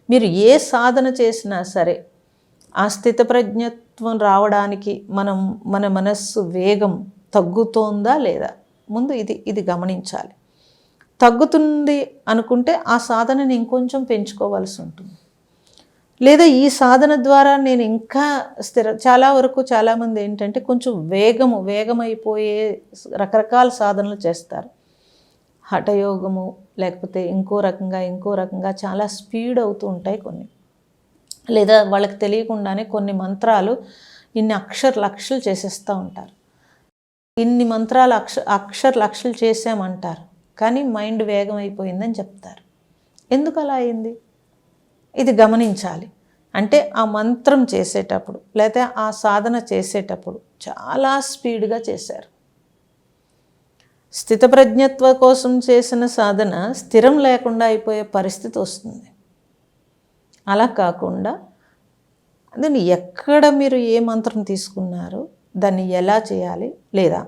మీరు ఏ సాధన చేసినా సరే ఆ స్థితప్రజ్ఞత్వం రావడానికి మన మనస్సు వేగం తగ్గుతోందా లేదా, ముందు ఇది గమనించాలి. తగ్గుతుంది అనుకుంటే ఆ సాధనని ఇంకొంచెం పెంచుకోవాల్సి ఉంటుంది. లేదా ఈ సాధన ద్వారా నేను ఇంకా చాలా వరకు చాలామంది ఏంటంటే కొంచెం వేగమైపోయే రకరకాల సాధనలు చేస్తారు. హఠయోగము, లేకపోతే ఇంకో రకంగా చాలా స్పీడ్ అవుతూ ఉంటాయి కొన్ని. లేదా వాళ్ళకి తెలియకుండానే కొన్ని మంత్రాలు ఇన్ని లక్షలు చేసేస్తూ ఉంటారు. ఇన్ని మంత్రాలు లక్షలు చేసామంటారు, కానీ మైండ్ వేగం అయిపోయిందని చెప్తారు. ఎందుకు అలా అయింది? ఇది గమనించాలి. అంటే ఆ మంత్రం చేసేటప్పుడు లేదా ఆ సాధన చేసేటప్పుడు చాలా స్పీడ్గా చేశారు. స్థితప్రజ్ఞత్వ కోసం చేసిన సాధన స్థిరం లేకుండా అయిపోయే పరిస్థితి వస్తుంది. అలా కాకుండా దాన్ని ఎక్కడ మీరు ఏ మంత్రం తీసుకున్నారో దాన్ని ఎలా చేయాలి, లేదా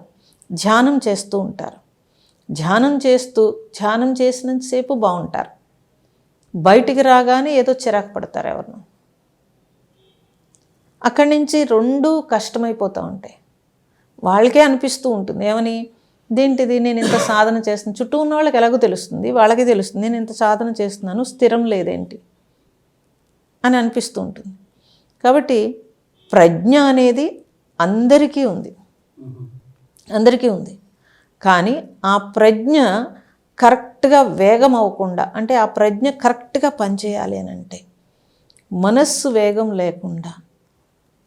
ధ్యానం చేస్తూ ఉంటారు. ధ్యానం చేసినంతసేపు బాగుంటారు, బయటికి రాగానే ఏదో చిరాకు పడతారు ఎవరినో. అక్కడి నుంచి రెండూ కష్టమైపోతూ ఉంటాయి. వాళ్ళకే అనిపిస్తూ ఉంటుంది, ఏమని, దేంటిది నేను ఇంత సాధన చేస్తున్నాను. చుట్టూ ఉన్న వాళ్ళకి ఎలాగో తెలుస్తుంది, వాళ్ళకి తెలుస్తుంది నేను ఇంత సాధన చేస్తున్నాను, స్థిరం లేదేంటి అని అనిపిస్తూ ఉంటుంది. కాబట్టి ప్రజ్ఞ అనేది అందరికీ ఉంది. కానీ ఆ ప్రజ్ఞ కరెక్ట్గా వేగం అవ్వకుండా, అంటే ఆ ప్రజ్ఞ కరెక్ట్గా పనిచేయాలి అని అంటే మనస్సు వేగం లేకుండా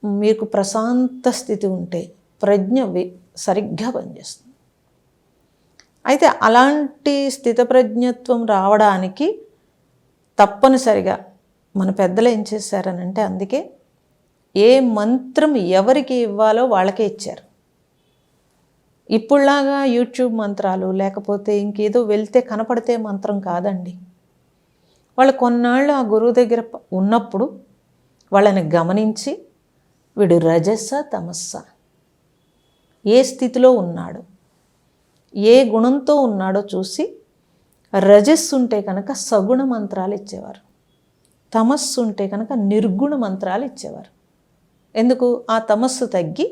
మీకు ప్రశాంత స్థితి ఉంటే ప్రజ్ఞ సరిగ్గా పనిచేస్తుంది. అయితే అలాంటి స్థితప్రజ్ఞత్వం రావడానికి తప్పనిసరిగా మన పెద్దలు ఏం చేశారనంటే, అందుకే ఏ మంత్రం ఎవరికి ఇవ్వాలో వాళ్ళకే ఇచ్చారు. ఇప్పుడులాగా యూట్యూబ్ మంత్రాలు లేకపోతే ఇంకేదో వెళ్తే కనపడితే మంత్రం కాదండి. వాళ్ళు కొన్నాళ్ళు ఆ గురువు దగ్గర ఉన్నప్పుడు వాళ్ళని గమనించి, వీడు రజస్స తమస్స, ఏ స్థితిలో ఉన్నాడు, ఏ గుణంతో ఉన్నాడో చూసి, రజస్సు ఉంటే కనుక సగుణ మంత్రాలు ఇచ్చేవారు, తమస్సు ఉంటే కనుక నిర్గుణ మంత్రాలు ఇచ్చేవారు. ఎందుకు? ఆ తమస్సు తగ్గి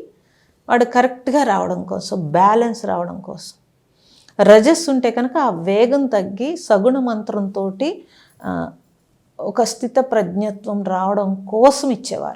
వాడు కరెక్ట్గా రావడం కోసం, బ్యాలెన్స్ రావడం కోసం. రజస్సు ఉంటే కనుక ఆ వేగం తగ్గి సగుణ మంత్రంతో ఒక స్థిత ప్రజ్ఞత్వం రావడం కోసం ఇచ్చేవారు.